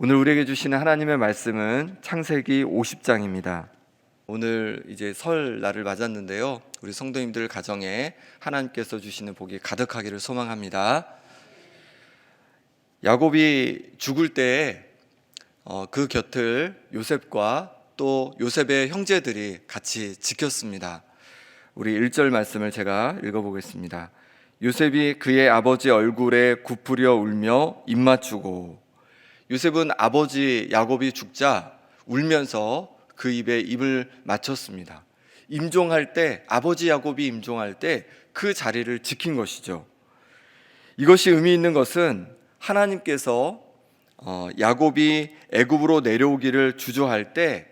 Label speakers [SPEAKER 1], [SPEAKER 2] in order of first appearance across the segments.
[SPEAKER 1] 오늘 우리에게 주시는 하나님의 말씀은 창세기 50장입니다. 오늘 이제 설날을 맞았는데요. 우리 성도님들 가정에 하나님께서 주시는 복이 가득하기를 소망합니다. 야곱이 죽을 때 그 곁을 요셉과 또 요셉의 형제들이 같이 지켰습니다. 우리 1절 말씀을 제가 읽어보겠습니다. 요셉이 그의 아버지 얼굴에 굽으려 울며 입 맞추고. 요셉은 아버지 야곱이 죽자 울면서 그 입에 입을 맞췄습니다. 임종할 때, 아버지 야곱이 임종할 때 그 자리를 지킨 것이죠. 이것이 의미 있는 것은 하나님께서 야곱이 애굽으로 내려오기를 주저할 때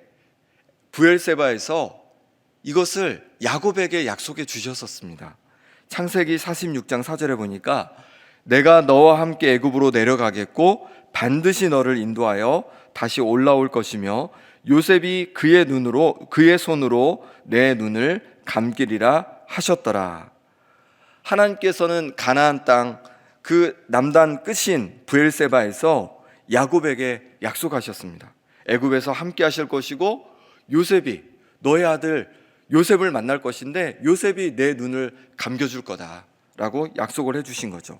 [SPEAKER 1] 브엘세바에서 이것을 야곱에게 약속해 주셨었습니다. 창세기 46장 4절에 보니까 내가 너와 함께 애굽으로 내려가겠고 반드시 너를 인도하여 다시 올라올 것이며 요셉이 그의 손으로 내 눈을 감기리라 하셨더라. 하나님께서는 가나안 땅 그 남단 끝인 브엘세바에서 야곱에게 약속하셨습니다. 애굽에서 함께 하실 것이고 요셉이 너의 아들 요셉을 만날 것인데 요셉이 내 눈을 감겨줄 거다라고 약속을 해주신 거죠.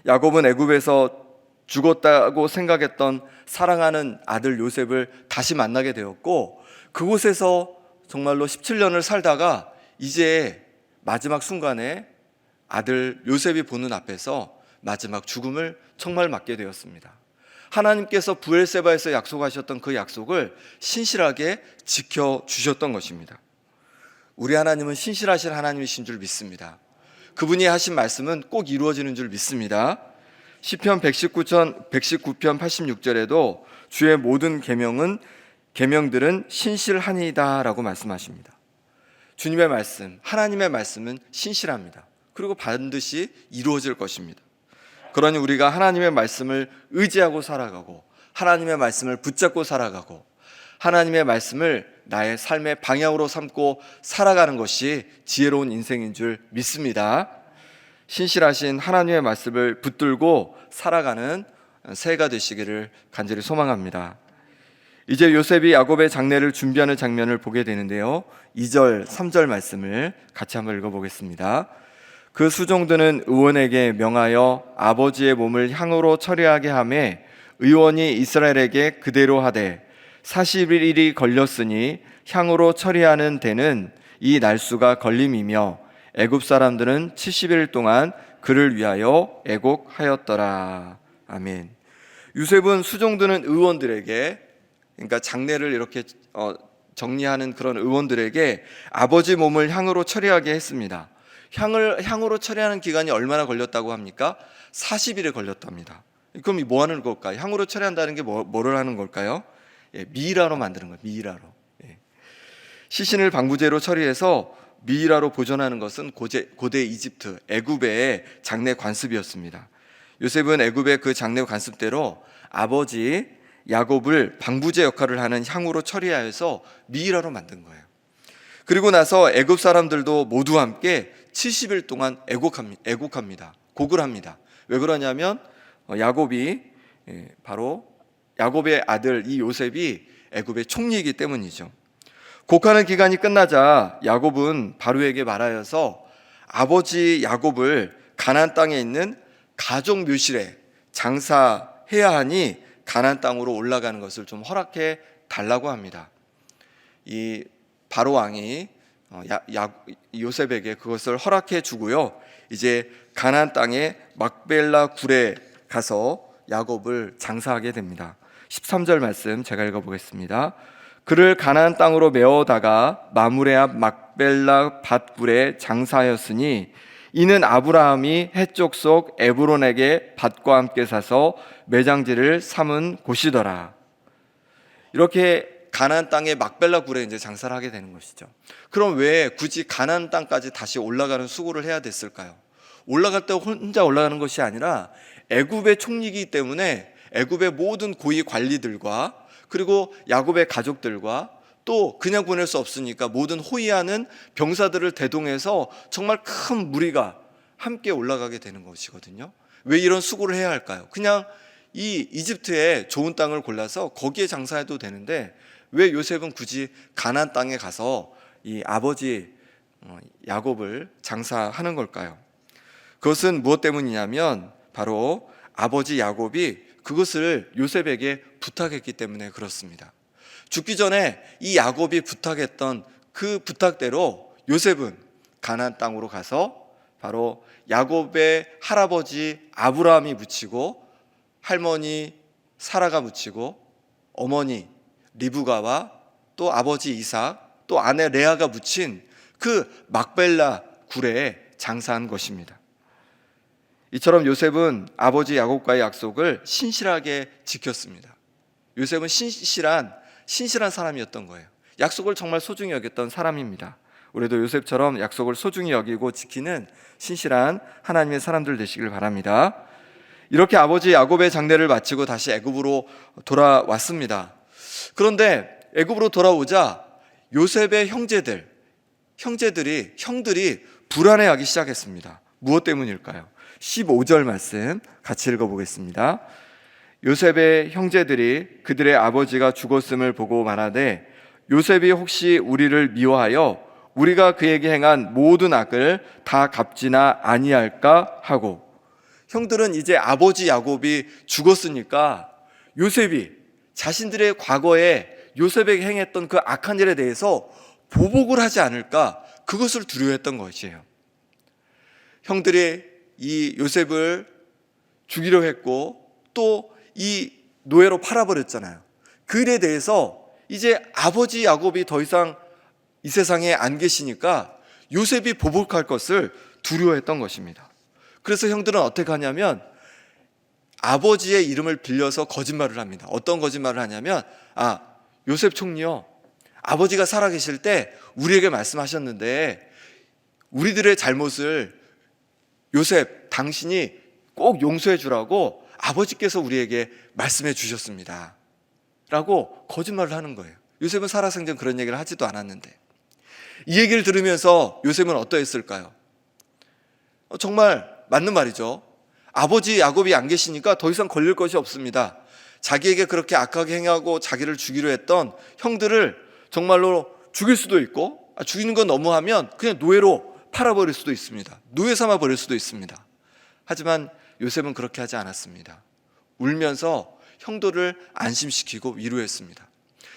[SPEAKER 1] 야곱은 애굽에서 죽었다고 생각했던 사랑하는 아들 요셉을 다시 만나게 되었고, 그곳에서 정말로 17년을 살다가 이제 마지막 순간에 아들 요셉이 보는 앞에서 마지막 죽음을 정말 맞게 되었습니다. 하나님께서 브엘세바에서 약속하셨던 그 약속을 신실하게 지켜주셨던 것입니다. 우리 하나님은 신실하신 하나님이신 줄 믿습니다. 그분이 하신 말씀은 꼭 이루어지는 줄 믿습니다. 시편 119편 86절에도 주의 모든 계명들은 신실하니이다 라고 말씀하십니다. 주님의 말씀, 하나님의 말씀은 신실합니다. 그리고 반드시 이루어질 것입니다. 그러니 우리가 하나님의 말씀을 의지하고 살아가고 하나님의 말씀을 붙잡고 살아가고 하나님의 말씀을 나의 삶의 방향으로 삼고 살아가는 것이 지혜로운 인생인 줄 믿습니다. 신실하신 하나님의 말씀을 붙들고 살아가는 새해가 되시기를 간절히 소망합니다. 이제 요셉이 야곱의 장례를 준비하는 장면을 보게 되는데요. 2절, 3절 말씀을 같이 한번 읽어보겠습니다. 그 수종들은 의원에게 명하여 아버지의 몸을 향으로 처리하게 하매 의원이 이스라엘에게 그대로 하되 40일이 걸렸으니 향으로 처리하는 데는 이 날수가 걸림이며 애굽 사람들은 70일 동안 그를 위하여 애곡하였더라. 아멘. 요셉은 수종드는 의원들에게, 그러니까 장례를 이렇게 정리하는 그런 의원들에게 아버지 몸을 향으로 처리하게 했습니다. 향으로 처리하는 기간이 얼마나 걸렸다고 합니까? 40일에 걸렸답니다. 그럼 뭐 하는 걸까요? 향으로 처리한다는 게 뭐를 하는 걸까요? 미이라로 만드는 거예요. 미이라로. 시신을 방부제로 처리해서 미이라로 보존하는 것은 고대 이집트, 애굽의 장례 관습이었습니다. 요셉은 애굽의 그 장례 관습대로 아버지 야곱을 방부제 역할을 하는 향으로 처리하여서 미이라로 만든 거예요. 그리고 나서 애굽 사람들도 모두 함께 70일 동안 애곡합니다. 곡을 합니다. 왜 그러냐면 바로 야곱의 아들 이 요셉이 애굽의 총리이기 때문이죠. 곡하는 기간이 끝나자 야곱은 바로에게 말하여서 아버지 야곱을 가나안 땅에 있는 가족 묘실에 장사해야 하니 가나안 땅으로 올라가는 것을 좀 허락해 달라고 합니다. 이 바로 왕이 요셉에게 그것을 허락해 주고요. 이제 가나안 땅의 막벨라 굴에 가서 야곱을 장사하게 됩니다. 13절 말씀 제가 읽어보겠습니다. 그를 가나안 땅으로 메어다가 마므레 앞 막벨라 밭굴에 장사하였으니 이는 아브라함이 해쪽 속 에브론에게 밭과 함께 사서 매장지를 삼은 곳이더라. 이렇게 가나안 땅의 막벨라 굴에 이제 장사를 하게 되는 것이죠. 그럼 왜 굳이 가나안 땅까지 다시 올라가는 수고를 해야 됐을까요? 올라갈 때 혼자 올라가는 것이 아니라 애굽의 총리이기 때문에 애굽의 모든 고위 관리들과 그리고 야곱의 가족들과 또 그냥 보낼 수 없으니까 모든 호위하는 병사들을 대동해서 정말 큰 무리가 함께 올라가게 되는 것이거든요. 왜 이런 수고를 해야 할까요? 그냥 이 이집트에 좋은 땅을 골라서 거기에 장사해도 되는데 왜 요셉은 굳이 가나안 땅에 가서 이 아버지 야곱을 장사하는 걸까요? 그것은 무엇 때문이냐면 바로 아버지 야곱이 그것을 요셉에게 부탁했기 때문에 그렇습니다. 죽기 전에 이 야곱이 부탁했던 그 부탁대로 요셉은 가나안 땅으로 가서 바로 야곱의 할아버지 아브라함이 묻히고 할머니 사라가 묻히고 어머니 리브가와 또 아버지 이삭 또 아내 레아가 묻힌 그 막벨라 굴에 장사한 것입니다. 이처럼 요셉은 아버지 야곱과의 약속을 신실하게 지켰습니다. 요셉은 신실한 사람이었던 거예요. 약속을 정말 소중히 여겼던 사람입니다. 우리도 요셉처럼 약속을 소중히 여기고 지키는 신실한 하나님의 사람들 되시길 바랍니다. 이렇게 아버지 야곱의 장례를 마치고 다시 애굽으로 돌아왔습니다. 그런데 애굽으로 돌아오자 요셉의 형들이 불안해하기 시작했습니다. 무엇 때문일까요? 15절 말씀 같이 읽어보겠습니다. 요셉의 형제들이 그들의 아버지가 죽었음을 보고 말하되 요셉이 혹시 우리를 미워하여 우리가 그에게 행한 모든 악을 다 갚지나 아니할까 하고, 형들은 이제 아버지 야곱이 죽었으니까 요셉이 자신들의 과거에 요셉에게 행했던 그 악한 일에 대해서 보복을 하지 않을까, 그것을 두려워했던 것이에요. 형들이 이 요셉을 죽이려 했고 또 이 노예로 팔아버렸잖아요. 그 일에 대해서 이제 아버지 야곱이 더 이상 이 세상에 안 계시니까 요셉이 보복할 것을 두려워했던 것입니다. 그래서 형들은 어떻게 하냐면 아버지의 이름을 빌려서 거짓말을 합니다. 어떤 거짓말을 하냐면, 요셉 총리요, 아버지가 살아계실 때 우리에게 말씀하셨는데 우리들의 잘못을 요셉 당신이 꼭 용서해 주라고 아버지께서 우리에게 말씀해 주셨습니다 라고 거짓말을 하는 거예요. 요셉은 살아생전 그런 얘기를 하지도 않았는데, 이 얘기를 들으면서 요셉은 어떠했을까요? 정말 맞는 말이죠. 아버지 야곱이 안 계시니까 더 이상 걸릴 것이 없습니다. 자기에게 그렇게 악하게 행하고 자기를 죽이려 했던 형들을 정말로 죽일 수도 있고, 죽이는 건 너무하면 그냥 노예로 팔아버릴 수도 있습니다. 노예 삼아 버릴 수도 있습니다. 하지만 요셉은 그렇게 하지 않았습니다. 울면서 형들을 안심시키고 위로했습니다.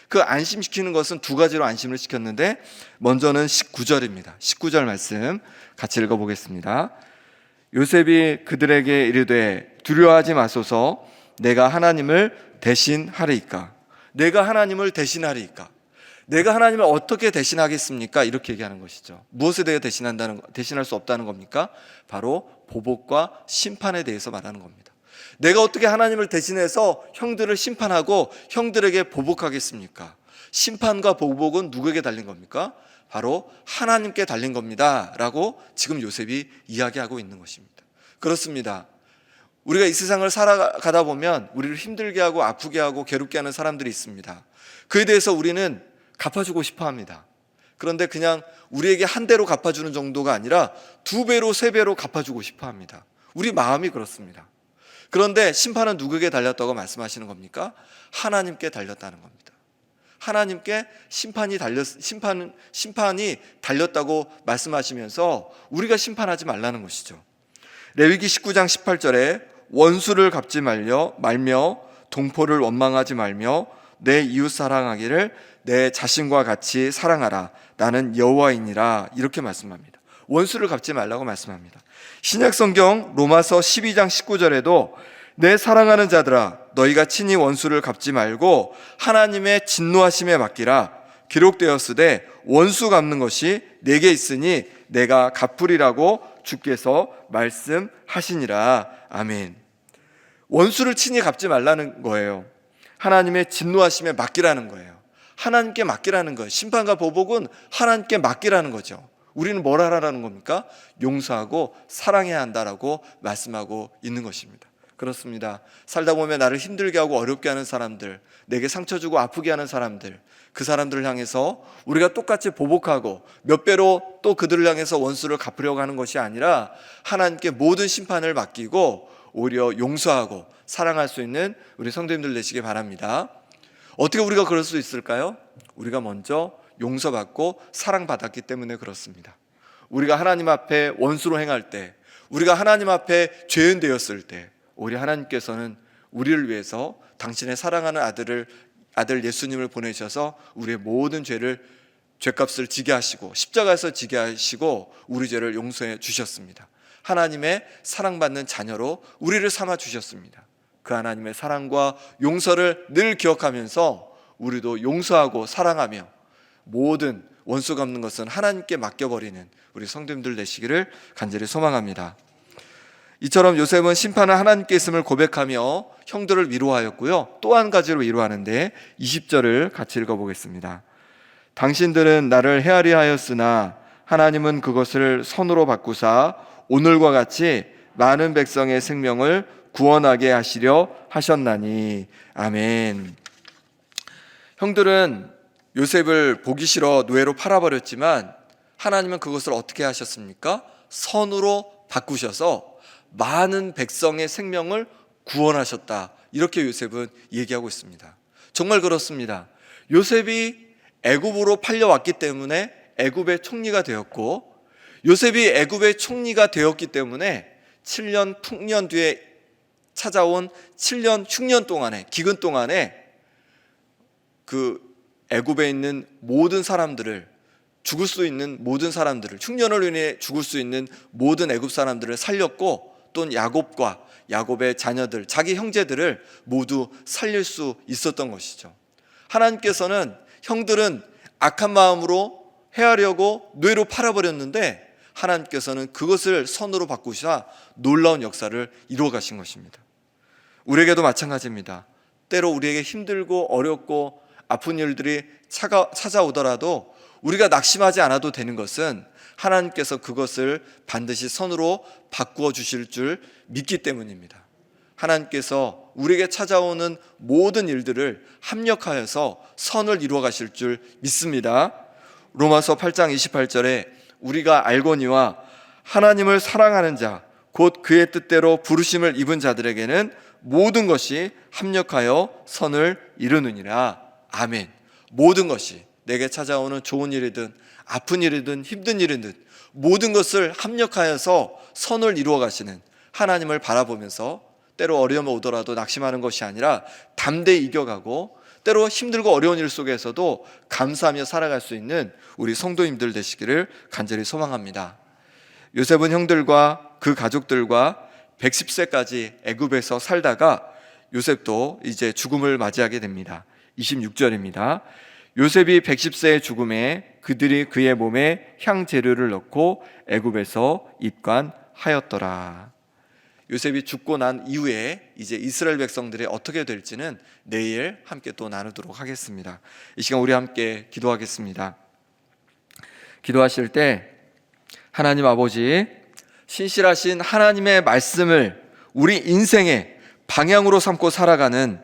[SPEAKER 1] 그 안심시키는 것은 두 가지로 안심을 시켰는데, 먼저는 19절입니다. 19절 말씀 같이 읽어보겠습니다. 요셉이 그들에게 이르되 두려워하지 마소서, 내가 하나님을 대신하리이까. 내가 하나님을 대신하리이까. 내가 하나님을 어떻게 대신하겠습니까? 이렇게 얘기하는 것이죠. 무엇에 대해 대신할 수 없다는 겁니까? 바로 보복과 심판에 대해서 말하는 겁니다. 내가 어떻게 하나님을 대신해서 형들을 심판하고 형들에게 보복하겠습니까? 심판과 보복은 누구에게 달린 겁니까? 바로 하나님께 달린 겁니다 라고 지금 요셉이 이야기하고 있는 것입니다. 그렇습니다. 우리가 이 세상을 살아가다 보면 우리를 힘들게 하고 아프게 하고 괴롭게 하는 사람들이 있습니다. 그에 대해서 우리는 갚아주고 싶어 합니다. 그런데 그냥 우리에게 한 대로 갚아주는 정도가 아니라 2배로 3배로 갚아주고 싶어 합니다. 우리 마음이 그렇습니다. 그런데 심판은 누구에게 달렸다고 말씀하시는 겁니까? 하나님께 달렸다는 겁니다. 하나님께 심판이 달렸다고 말씀하시면서 우리가 심판하지 말라는 것이죠. 레위기 19장 18절에 원수를 갚지 말며 동포를 원망하지 말며 내 이웃 사랑하기를 내 자신과 같이 사랑하라. 나는 여호와이니라. 이렇게 말씀합니다. 원수를 갚지 말라고 말씀합니다. 신약성경 로마서 12장 19절에도 내 사랑하는 자들아 너희가 친히 원수를 갚지 말고 하나님의 진노하심에 맡기라. 기록되었으되 원수 갚는 것이 내게 있으니 내가 갚으리라고 주께서 말씀하시니라. 아멘. 원수를 친히 갚지 말라는 거예요. 하나님의 진노하심에 맡기라는 거예요. 하나님께 맡기라는 거예요. 심판과 보복은 하나님께 맡기라는 거죠. 우리는 뭘 하라는 겁니까? 용서하고 사랑해야 한다라고 말씀하고 있는 것입니다. 그렇습니다. 살다 보면 나를 힘들게 하고 어렵게 하는 사람들, 내게 상처 주고 아프게 하는 사람들, 그 사람들을 향해서 우리가 똑같이 보복하고 몇 배로 또 그들을 향해서 원수를 갚으려고 하는 것이 아니라 하나님께 모든 심판을 맡기고 오히려 용서하고 사랑할 수 있는 우리 성도님들 되시기 바랍니다. 어떻게 우리가 그럴 수 있을까요? 우리가 먼저 용서받고 사랑받았기 때문에 그렇습니다. 우리가 하나님 앞에 원수로 행할 때, 우리가 하나님 앞에 죄인 되었을 때, 오히려 하나님께서는 우리를 위해서 당신의 사랑하는 아들 예수님을 보내셔서 우리의 모든 죄값을 지게 하시고 십자가에서 지게 하시고 우리 죄를 용서해 주셨습니다. 하나님의 사랑받는 자녀로 우리를 삼아 주셨습니다. 그 하나님의 사랑과 용서를 늘 기억하면서 우리도 용서하고 사랑하며 모든 원수 갚는 것은 하나님께 맡겨버리는 우리 성도님들 되시기를 간절히 소망합니다. 이처럼 요셉은 심판은 하나님께 있음을 고백하며 형들을 위로하였고요. 또 한 가지로 위로하는데 20절을 같이 읽어보겠습니다. 당신들은 나를 헤아리 하였으나 하나님은 그것을 선으로 바꾸사 오늘과 같이 많은 백성의 생명을 구원하게 하시려 하셨나니. 아멘. 형들은 요셉을 보기 싫어 노예로 팔아버렸지만 하나님은 그것을 어떻게 하셨습니까? 선으로 바꾸셔서 많은 백성의 생명을 구원하셨다. 이렇게 요셉은 얘기하고 있습니다. 정말 그렇습니다. 요셉이 애굽으로 팔려왔기 때문에 애굽의 총리가 되었고, 요셉이 애굽의 총리가 되었기 때문에 7년 풍년 뒤에 찾아온 7년 흉년 동안에, 기근 동안에 그 애굽에 있는 모든 사람들을, 죽을 수 있는 모든 사람들을, 흉년을 인해 죽을 수 있는 모든 애굽 사람들을 살렸고, 또는 야곱의 자녀들, 자기 형제들을 모두 살릴 수 있었던 것이죠. 하나님께서는 형들은 악한 마음으로 해하려고 노예로 팔아버렸는데 하나님께서는 그것을 선으로 바꾸시사 놀라운 역사를 이루어 가신 것입니다. 우리에게도 마찬가지입니다. 때로 우리에게 힘들고 어렵고 아픈 일들이 찾아오더라도 우리가 낙심하지 않아도 되는 것은 하나님께서 그것을 반드시 선으로 바꾸어 주실 줄 믿기 때문입니다. 하나님께서 우리에게 찾아오는 모든 일들을 합력하여서 선을 이루어 가실 줄 믿습니다. 로마서 8장 28절에 우리가 알거니와 하나님을 사랑하는 자 곧 그의 뜻대로 부르심을 입은 자들에게는 모든 것이 합력하여 선을 이루느니라. 아멘. 모든 것이 내게 찾아오는 좋은 일이든 아픈 일이든 힘든 일이든 모든 것을 합력하여서 선을 이루어 가시는 하나님을 바라보면서 때로 어려움이 오더라도 낙심하는 것이 아니라 담대히 이겨가고 때로 힘들고 어려운 일 속에서도 감사하며 살아갈 수 있는 우리 성도님들 되시기를 간절히 소망합니다. 요셉은 형들과 그 가족들과 110세까지 애굽에서 살다가 요셉도 이제 죽음을 맞이하게 됩니다. 26절입니다. 요셉이 110세의 죽음에 그들이 그의 몸에 향재료를 넣고 애굽에서 입관하였더라. 요셉이 죽고 난 이후에 이제 이스라엘 백성들이 어떻게 될지는 내일 함께 또 나누도록 하겠습니다. 이 시간 우리 함께 기도하겠습니다. 기도하실 때 하나님 아버지, 신실하신 하나님의 말씀을 우리 인생의 방향으로 삼고 살아가는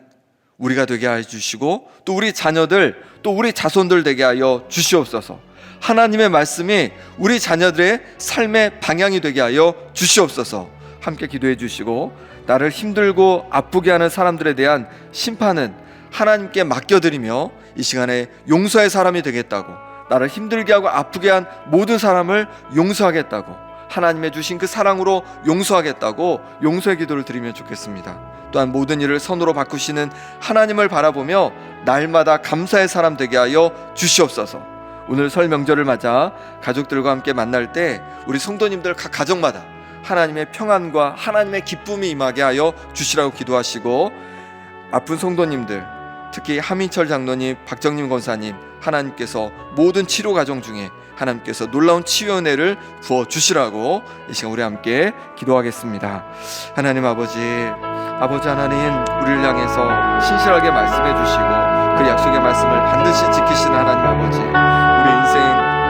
[SPEAKER 1] 우리가 되게 하여 주시고 또 우리 자녀들 또 우리 자손들 되게 하여 주시옵소서. 하나님의 말씀이 우리 자녀들의 삶의 방향이 되게 하여 주시옵소서. 함께 기도해 주시고 나를 힘들고 아프게 하는 사람들에 대한 심판은 하나님께 맡겨드리며 이 시간에 용서의 사람이 되겠다고, 나를 힘들게 하고 아프게 한 모든 사람을 용서하겠다고, 하나님의 주신 그 사랑으로 용서하겠다고 용서의 기도를 드리면 좋겠습니다. 또한 모든 일을 선으로 바꾸시는 하나님을 바라보며 날마다 감사의 사람 되게 하여 주시옵소서. 오늘 설 명절을 맞아 가족들과 함께 만날 때 우리 성도님들 각 가정마다 하나님의 평안과 하나님의 기쁨이 임하게 하여 주시라고 기도하시고, 아픈 성도님들 특히 하민철 장로님, 박정림 권사님, 하나님께서 모든 치료 과정 중에 하나님께서 놀라운 치유의 은혜를 부어주시라고 이 시간 우리 함께 기도하겠습니다. 하나님 아버지 하나님, 우리를 향해서 신실하게 말씀해 주시고 그 약속의 말씀을 반드시 지키시는 하나님 아버지, 우리 인생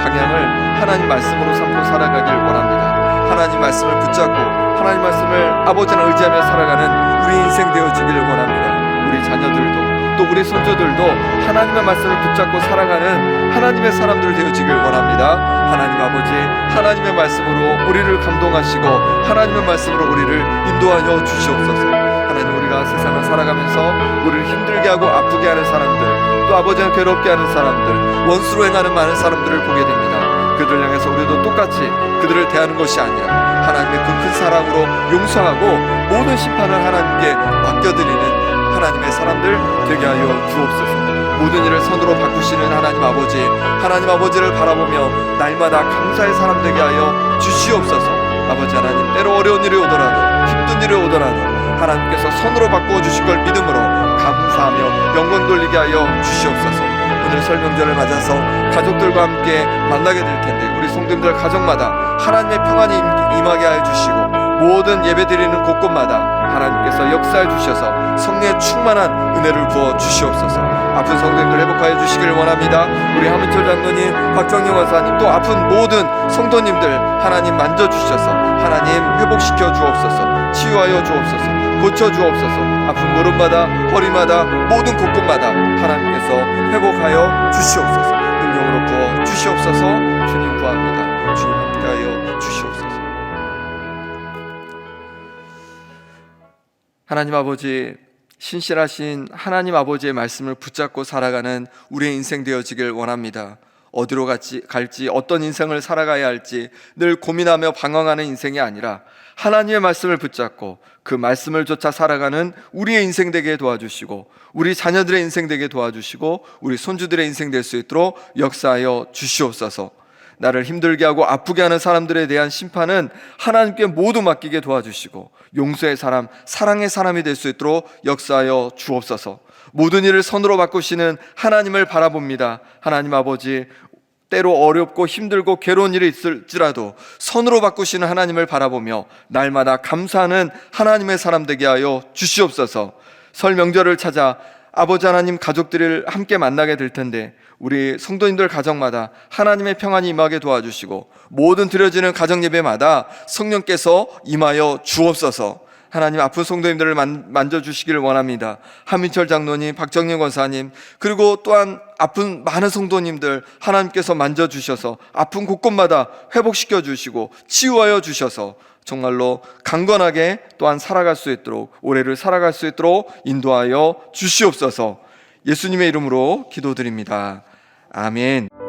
[SPEAKER 1] 방향을 하나님 말씀으로 삼고 살아가길 원합니다. 하나님 말씀을 붙잡고 하나님 말씀을 아버지를 의지하며 살아가는 우리 인생 되어주기를 원합니다. 우리 자녀들도 또 우리 손주들도 하나님의 말씀을 붙잡고 살아가는 하나님의 사람들 되어지길 원합니다. 하나님 아버지, 하나님의 말씀으로 우리를 감동하시고 하나님의 말씀으로 우리를 인도하여 주시옵소서. 하나님, 우리가 세상을 살아가면서 우리를 힘들게 하고 아프게 하는 사람들, 또 아버지는 괴롭게 하는 사람들, 원수로 행하는 많은 사람들을 보게 됩니다. 그들을 향해서 우리도 똑같이 그들을 대하는 것이 아니라 하나님의 그 큰 사랑으로 용서하고 모든 심판을 하나님께 맡겨드리는 하나님의 사람들 되게 하여 주옵소서. 모든 일을 선으로 바꾸시는 하나님 아버지, 하나님 아버지를 바라보며 날마다 감사의 사람 되게 하여 주시옵소서. 아버지 하나님, 때로 어려운 일이 오더라도, 힘든 일이 오더라도 하나님께서 선으로 바꾸어 주실 걸 믿음으로 감사하며 영광 돌리게 하여 주시옵소서. 오늘 설명절을 맞아서 가족들과 함께 만나게 될 텐데 우리 성도님들 가정마다 하나님의 평안이 임하게 하여 주시고 모든 예배드리는 곳곳마다 하나님께서 역사해 주셔서 성령의 충만한 은혜를 부어 주시옵소서. 아픈 성도님들 회복하여 주시길 원합니다. 우리 하민철 장로님, 박정영 원사님, 또 아픈 모든 성도님들 하나님 만져주셔서 하나님 회복시켜 주옵소서. 치유하여 주옵소서. 고쳐 주옵소서. 아픈 무릎마다 허리마다 모든 곳곳마다 하나님께서 회복하여 주시옵소서. 능력으로 부어 주시옵소서. 주님 구합니다. 주님 함께하여 주시옵소서. 하나님 아버지, 신실하신 하나님 아버지의 말씀을 붙잡고 살아가는 우리의 인생 되어지길 원합니다. 어디로 갈지 어떤 인생을 살아가야 할지 늘 고민하며 방황하는 인생이 아니라 하나님의 말씀을 붙잡고 그 말씀을 쫓아 살아가는 우리의 인생 되게 도와주시고 우리 자녀들의 인생 되게 도와주시고 우리 손주들의 인생 될 수 있도록 역사하여 주시옵소서. 나를 힘들게 하고 아프게 하는 사람들에 대한 심판은 하나님께 모두 맡기게 도와주시고 용서의 사람, 사랑의 사람이 될 수 있도록 역사하여 주옵소서. 모든 일을 선으로 바꾸시는 하나님을 바라봅니다. 하나님 아버지, 때로 어렵고 힘들고 괴로운 일이 있을지라도 선으로 바꾸시는 하나님을 바라보며 날마다 감사하는 하나님의 사람 되게 하여 주시옵소서. 설 명절을 찾아 아버지 하나님 가족들을 함께 만나게 될 텐데 우리 성도님들 가정마다 하나님의 평안이 임하게 도와주시고 모든 드려지는 가정 예배마다 성령께서 임하여 주옵소서. 하나님, 아픈 성도님들을 만져주시기를 원합니다. 하민철 장로님, 박정영 권사님, 그리고 또한 아픈 많은 성도님들 하나님께서 만져주셔서 아픈 곳곳마다 회복시켜 주시고 치유하여 주셔서 정말로 강건하게 또한 살아갈 수 있도록, 올해를 살아갈 수 있도록 인도하여 주시옵소서. 예수님의 이름으로 기도드립니다. 아멘.